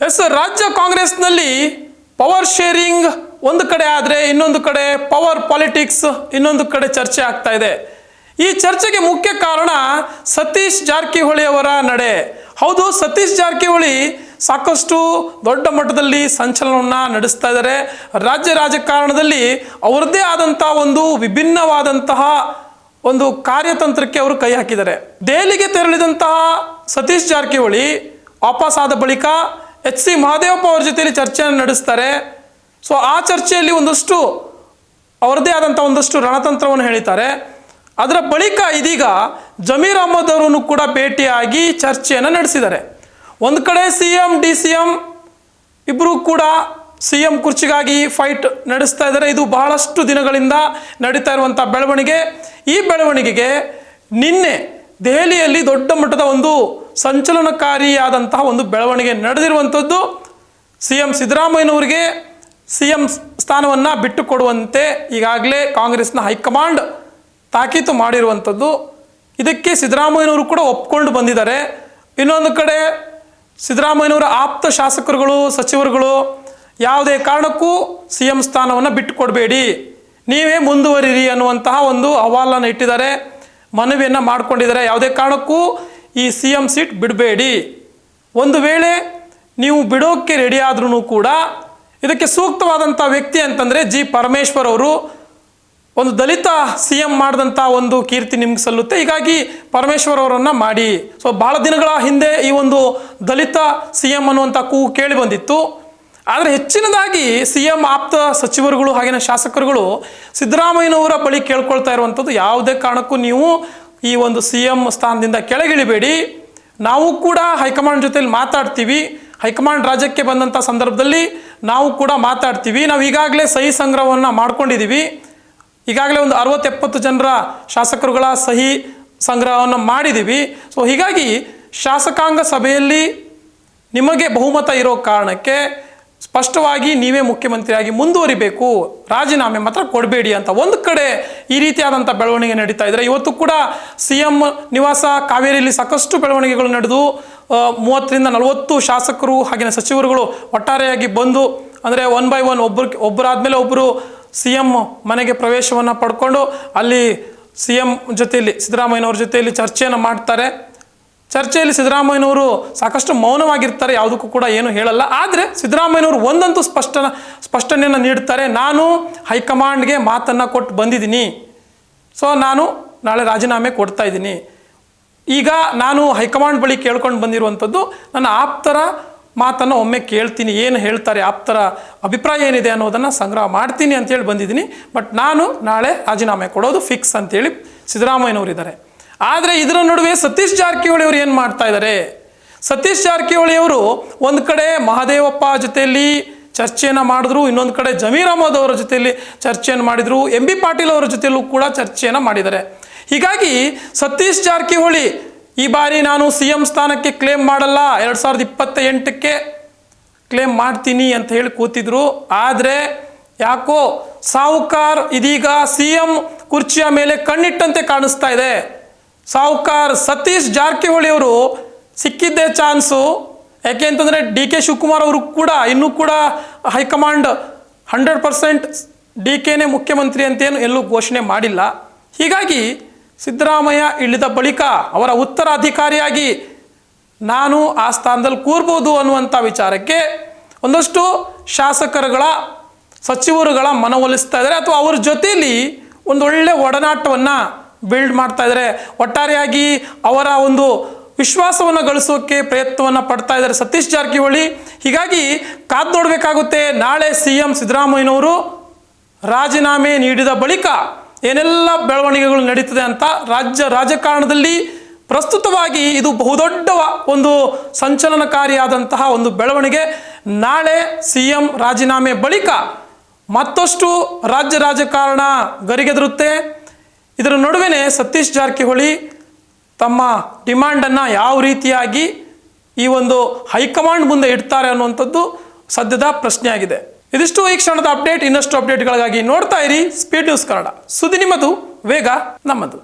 S, ರಾಜ್ಯ ಕಾಂಗ್ರೆಸ್ನಲ್ಲಿ power sharing ಒಂದು ಕಡೆ ಆದರೆ ಇನ್ನೊಂದು ಕಡೆ ಪವರ್ ಪಾಲಿಟಿಕ್ಸ್ ಇನ್ನೊಂದು ಕಡೆ ಚರ್ಚೆ ಆಗ್ತಾ ಇದೆ. ಈ ಚರ್ಚೆಗೆ ಮುಖ್ಯ ಕಾರಣ ಸತೀಶ್ ಜಾರಕಿಹೊಳಿ ಅವರ ನಡೆ. ಹೌದು, ಸತೀಶ್ ಜಾರಕಿಹೊಳಿ ಸಾಕಷ್ಟು ದೊಡ್ಡ ಮಟ್ಟದಲ್ಲಿ ಸಂಚಲನವನ್ನು ನಡೆಸ್ತಾ ಇದ್ದಾರೆ. ರಾಜ್ಯ ರಾಜಕಾರಣದಲ್ಲಿ ಅವರದ್ದೇ ಆದಂತಹ ಒಂದು ವಿಭಿನ್ನವಾದಂತಹ ಒಂದು ಕಾರ್ಯತಂತ್ರಕ್ಕೆ ಅವರು ಕೈ ಹಾಕಿದ್ದಾರೆ. ದೆಹಲಿಗೆ ತೆರಳಿದಂತಹ ಸತೀಶ್ ಜಾರಕಿಹೊಳಿ ವಾಪಸ್ ಆದ ಬಳಿಕ ಎಚ್ ಸಿ ಮಹದೇವಪ್ಪ ಅವರ ಜೊತೆಯಲ್ಲಿ ಚರ್ಚೆಯನ್ನು ನಡೆಸ್ತಾರೆ. ಸೊ ಆ ಚರ್ಚೆಯಲ್ಲಿ ಒಂದಷ್ಟು ಅವರದೇ ಆದಂಥ ಒಂದಷ್ಟು ರಣತಂತ್ರವನ್ನು ಹೇಳಿದ್ದಾರೆ. ಅದರ ಬಳಿಕ ಇದೀಗ ಜಮೀರ್ ಅಹ್ಮದ್ ಅವರನ್ನು ಕೂಡ ಭೇಟಿಯಾಗಿ ಚರ್ಚೆಯನ್ನು ನಡೆಸಿದ್ದಾರೆ. ಒಂದು ಕಡೆ CM DCM ಇಬ್ಬರು ಕೂಡ CM ಕುರ್ಚಿಗಾಗಿ ಫೈಟ್ ನಡೆಸ್ತಾ ಇದ್ದಾರೆ. ಇದು ಬಹಳಷ್ಟು ದಿನಗಳಿಂದ ನಡೀತಾ ಇರುವಂಥ ಬೆಳವಣಿಗೆ. ಈ ಬೆಳವಣಿಗೆಗೆ ನಿನ್ನೆ ದೆಹಲಿಯಲ್ಲಿ ದೊಡ್ಡ ಮಟ್ಟದ ಒಂದು ಸಂಚಲನಕಾರಿಯಾದಂತಹ ಒಂದು ಬೆಳವಣಿಗೆ ನಡೆದಿರುವಂಥದ್ದು. CM ಸಿದ್ದರಾಮಯ್ಯನವರಿಗೆ CM ಸ್ಥಾನವನ್ನು ಬಿಟ್ಟು ಕೊಡುವಂತೆ ಈಗಾಗಲೇ ಕಾಂಗ್ರೆಸ್ನ ಹೈಕಮಾಂಡ್ ತಾಕೀತು ಮಾಡಿರುವಂಥದ್ದು. ಇದಕ್ಕೆ ಸಿದ್ದರಾಮಯ್ಯನವರು ಕೂಡ ಒಪ್ಕೊಂಡು ಬಂದಿದ್ದಾರೆ. ಇನ್ನೊಂದು ಕಡೆ ಸಿದ್ದರಾಮಯ್ಯನವರ ಆಪ್ತ ಶಾಸಕರುಗಳು, ಸಚಿವರುಗಳು ಯಾವುದೇ ಕಾರಣಕ್ಕೂ CM ಸ್ಥಾನವನ್ನು ಬಿಟ್ಟು ಕೊಡಬೇಡಿ, ನೀವೇ ಮುಂದುವರಿರಿ ಅನ್ನುವಂತಹ ಒಂದು ಅಹವಾಲನ್ನು ಇಟ್ಟಿದ್ದಾರೆ, ಮನವಿಯನ್ನು ಮಾಡಿಕೊಂಡಿದ್ದಾರೆ. ಯಾವುದೇ ಕಾರಣಕ್ಕೂ ಈ CM ಸೀಟ್ ಬಿಡಬೇಡಿ. ಒಂದು ವೇಳೆ ನೀವು ಬಿಡೋಕ್ಕೆ ರೆಡಿ ಆದ್ರೂ ಕೂಡ ಇದಕ್ಕೆ ಸೂಕ್ತವಾದಂಥ ವ್ಯಕ್ತಿ ಅಂತಂದರೆ G. ಪರಮೇಶ್ವರ್ ಅವರು. ಒಂದು ದಲಿತ CM ಮಾಡಿದಂಥ ಒಂದು ಕೀರ್ತಿ ನಿಮ್ಗೆ ಸಲ್ಲುತ್ತೆ. ಹೀಗಾಗಿ ಪರಮೇಶ್ವರ್ ಅವರನ್ನು ಮಾಡಿ. ಸೊ ಬಹಳ ದಿನಗಳ ಹಿಂದೆ ಈ ಒಂದು ದಲಿತ CM ಅನ್ನುವಂಥ ಕೂಗು ಕೇಳಿ ಬಂದಿತ್ತು. ಆದರೆ ಹೆಚ್ಚಿನದಾಗಿ CM ಆಪ್ತ ಸಚಿವರುಗಳು ಹಾಗೆಯೇ ಶಾಸಕರುಗಳು ಸಿದ್ದರಾಮಯ್ಯನವರ ಬಳಿ ಕೇಳ್ಕೊಳ್ತಾ ಇರುವಂಥದ್ದು, ಯಾವುದೇ ಕಾರಣಕ್ಕೂ ನೀವು ಈ ಒಂದು CM ಸ್ಥಾನದಿಂದ ಕೆಳಗಿಳಿಬೇಡಿ, ನಾವು ಕೂಡ ಹೈಕಮಾಂಡ್ ಜೊತೆಲಿ ಮಾತಾಡ್ತೀವಿ, ಹೈಕಮಾಂಡ್ ರಾಜ್ಯಕ್ಕೆ ಬಂದಂಥ ಸಂದರ್ಭದಲ್ಲಿ ನಾವು ಕೂಡ ಮಾತಾಡ್ತೀವಿ, ನಾವು ಈಗಾಗಲೇ ಸಹಿ ಸಂಗ್ರಹವನ್ನು ಮಾಡ್ಕೊಂಡಿದ್ದೀವಿ, ಈಗಾಗಲೇ ಒಂದು 60-70 ಜನರ ಶಾಸಕರುಗಳ ಸಹಿ ಸಂಗ್ರಹವನ್ನು ಮಾಡಿದ್ದೀವಿ. ಸೊ ಹೀಗಾಗಿ ಶಾಸಕಾಂಗ ಸಭೆಯಲ್ಲಿ ನಿಮಗೆ ಬಹುಮತ ಇರೋ ಕಾರಣಕ್ಕೆ ಸ್ಪಷ್ಟವಾಗಿ ನೀವೇ ಮುಖ್ಯಮಂತ್ರಿಯಾಗಿ ಮುಂದುವರಿಬೇಕು, ರಾಜೀನಾಮೆ ಮಾತ್ರ ಕೊಡಬೇಡಿ ಅಂತ ಒಂದು ಕಡೆ ಈ ರೀತಿಯಾದಂಥ ಬೆಳವಣಿಗೆ ನಡೀತಾ ಇದ್ದಾರೆ. ಇವತ್ತು ಕೂಡ CM ನಿವಾಸ ಕಾವೇರಿಯಲ್ಲಿ ಸಾಕಷ್ಟು ಬೆಳವಣಿಗೆಗಳು ನಡೆದು 30ರಿಂದ 40 ಶಾಸಕರು ಹಾಗೆಯೇ ಸಚಿವರುಗಳು ಒಟ್ಟಾರೆಯಾಗಿ ಬಂದು, ಅಂದರೆ 1 by 1 ಒಬ್ಬರಾದ್ಮೇಲೆ ಒಬ್ಬರು CM ಮನೆಗೆ ಪ್ರವೇಶವನ್ನು ಪಡ್ಕೊಂಡು ಅಲ್ಲಿ CM ಜೊತೆಯಲ್ಲಿ ಸಿದ್ದರಾಮಯ್ಯನವ್ರ ಜೊತೆಯಲ್ಲಿ ಚರ್ಚೆಯನ್ನು ಮಾಡ್ತಾರೆ. ಚರ್ಚೆಯಲ್ಲಿ ಸಿದ್ದರಾಮಯ್ಯನವರು ಸಾಕಷ್ಟು ಮೌನವಾಗಿರ್ತಾರೆ, ಯಾವುದಕ್ಕೂ ಕೂಡ ಏನು ಹೇಳಲ್ಲ. ಆದರೆ ಸಿದ್ದರಾಮಯ್ಯನವರು ಒಂದಂತೂ ಸ್ಪಷ್ಟನೆಯನ್ನು ನೀಡ್ತಾರೆ, ನಾನು ಹೈಕಮಾಂಡ್ಗೆ ಮಾತನ್ನು ಕೊಟ್ಟು ಬಂದಿದ್ದೀನಿ, ಸೊ ನಾನು ನಾಳೆ ರಾಜೀನಾಮೆ ಕೊಡ್ತಾ ಇದ್ದೀನಿ. ಈಗ ನಾನು ಹೈಕಮಾಂಡ್ ಬಳಿ ಕೇಳ್ಕೊಂಡು ಬಂದಿರುವಂಥದ್ದು, ನನ್ನ ಆಪ್ತರ ಮಾತನ್ನು ಒಮ್ಮೆ ಕೇಳ್ತೀನಿ, ಏನು ಹೇಳ್ತಾರೆ, ಆಪ್ತರ ಅಭಿಪ್ರಾಯ ಏನಿದೆ ಅನ್ನೋದನ್ನು ಸಂಗ್ರಹ ಮಾಡ್ತೀನಿ ಅಂತೇಳಿ ಬಂದಿದ್ದೀನಿ, ಬಟ್ ನಾನು ನಾಳೆ ರಾಜೀನಾಮೆ ಕೊಡೋದು ಫಿಕ್ಸ್ ಅಂತೇಳಿ ಸಿದ್ದರಾಮಯ್ಯನವರಿದ್ದಾರೆ. ಆದರೆ ಇದರ ನಡುವೆ ಸತೀಶ್ ಜಾರಕಿಹೊಳಿ ಅವರು ಏನು ಮಾಡ್ತಾ ಇದ್ದಾರೆ? ಸತೀಶ್ ಜಾರಕಿಹೊಳಿ ಅವರು ಒಂದು ಕಡೆ ಮಹದೇವಪ್ಪ ಜೊತೆಯಲ್ಲಿ ಚರ್ಚೆಯನ್ನು ಮಾಡಿದ್ರು, ಇನ್ನೊಂದು ಕಡೆ ಜಮೀರ್ ಅಹ್ಮದ್ ಅವರ ಜೊತೆಯಲ್ಲಿ ಚರ್ಚೆಯನ್ನು ಮಾಡಿದರು, MB ಪಾಟೀಲ್ ಅವರ ಜೊತೆಯಲ್ಲೂ ಕೂಡ ಚರ್ಚೆಯನ್ನು ಮಾಡಿದ್ದಾರೆ. ಹೀಗಾಗಿ ಸತೀಶ್ ಜಾರಕಿಹೊಳಿ ಈ ಬಾರಿ ನಾನು CM ಸ್ಥಾನಕ್ಕೆ ಕ್ಲೇಮ್ ಮಾಡಲ್ಲ, 2028ಕ್ಕೆ ಕ್ಲೇಮ್ ಮಾಡ್ತೀನಿ ಅಂತ ಹೇಳಿ ಕೂತಿದ್ರು. ಆದರೆ ಯಾಕೋ ಸಾಹುಕಾರ್ ಇದೀಗ CM ಕುರ್ಚಿಯ ಮೇಲೆ ಕಣ್ಣಿಟ್ಟಂತೆ ಕಾಣಿಸ್ತಾ ಇದೆ. ಸಾಹುಕಾರ್ ಸತೀಶ್ ಜಾರಕಿಹೊಳಿ ಅವರು ಸಿಕ್ಕಿದ್ದೇ ಚಾನ್ಸು. ಯಾಕೆ ಅಂತಂದರೆ DK ಶಿವಕುಮಾರ್ ಅವರು ಕೂಡ ಇನ್ನೂ ಕೂಡ ಹೈಕಮಾಂಡ್ 100% DKನೇ ಮುಖ್ಯಮಂತ್ರಿ ಅಂತೇನು ಎಲ್ಲೂ ಘೋಷಣೆ ಮಾಡಿಲ್ಲ. ಹೀಗಾಗಿ ಸಿದ್ದರಾಮಯ್ಯ ಇಳಿದ ಬಳಿಕ ಅವರ ಉತ್ತರಾಧಿಕಾರಿಯಾಗಿ ನಾನು ಆ ಸ್ಥಾನದಲ್ಲಿ ಕೂರ್ಬೋದು ಅನ್ನುವಂಥ ವಿಚಾರಕ್ಕೆ ಒಂದಷ್ಟು ಶಾಸಕರುಗಳ ಸಚಿವರುಗಳ ಮನವೊಲಿಸ್ತಾ ಇದ್ದಾರೆ, ಅಥವಾ ಅವ್ರ ಜೊತೆಯಲ್ಲಿ ಒಂದೊಳ್ಳೆ ಒಡನಾಟವನ್ನು ಬಿಲ್ಡ್ ಮಾಡ್ತಾ ಇದ್ದಾರೆ. ಒಟ್ಟಾರೆಯಾಗಿ ಅವರ ಒಂದು ವಿಶ್ವಾಸವನ್ನು ಗಳಿಸೋಕ್ಕೆ ಪ್ರಯತ್ನವನ್ನು ಪಡ್ತಾ ಇದ್ದಾರೆ ಸತೀಶ್ ಜಾರಕಿಹೊಳಿ. ಹೀಗಾಗಿ ಕಾದು ನೋಡಬೇಕಾಗುತ್ತೆ, ನಾಳೆ CM ಸಿದ್ದರಾಮಯ್ಯನವರು ರಾಜೀನಾಮೆ ನೀಡಿದ ಬಳಿಕ ಏನೆಲ್ಲ ಬೆಳವಣಿಗೆಗಳು ನಡೀತದೆ ಅಂತ. ರಾಜಕಾರಣದಲ್ಲಿ ಪ್ರಸ್ತುತವಾಗಿ ಇದು ಬಹುದೊಡ್ಡ ಒಂದು ಸಂಚಲನಕಾರಿಯಾದಂತಹ ಒಂದು ಬೆಳವಣಿಗೆ. ನಾಳೆ CM ರಾಜೀನಾಮೆ ಬಳಿಕ ಮತ್ತಷ್ಟು ರಾಜಕಾರಣ ಗರಿಗೆದರುತ್ತೆ. ಇದರ ನಡುವೆ ಸತೀಶ್ ಜಾರಕಿಹೊಳಿ ತಮ್ಮ ಡಿಮ್ಯಾಂಡನ್ನು ಯಾವ ರೀತಿಯಾಗಿ ಈ ಒಂದು ಹೈಕಮಾಂಡ್ ಮುಂದೆ ಇಡ್ತಾರೆ ಅನ್ನುವಂಥದ್ದು ಸದ್ಯದ ಪ್ರಶ್ನೆಯಾಗಿದೆ. ಇದಿಷ್ಟು ಈ ಕ್ಷಣದ ಅಪ್ಡೇಟ್. ಇನ್ನಷ್ಟು ಅಪ್ಡೇಟ್ಗಳಿಗಾಗಿ ನೋಡ್ತಾ ಇರಿ ಸ್ಪೀಡ್ ನ್ಯೂಸ್ ಕನ್ನಡ. ಸುದ್ದಿ ನಿಮ್ಮದು, ವೇಗ ನಮ್ಮದು.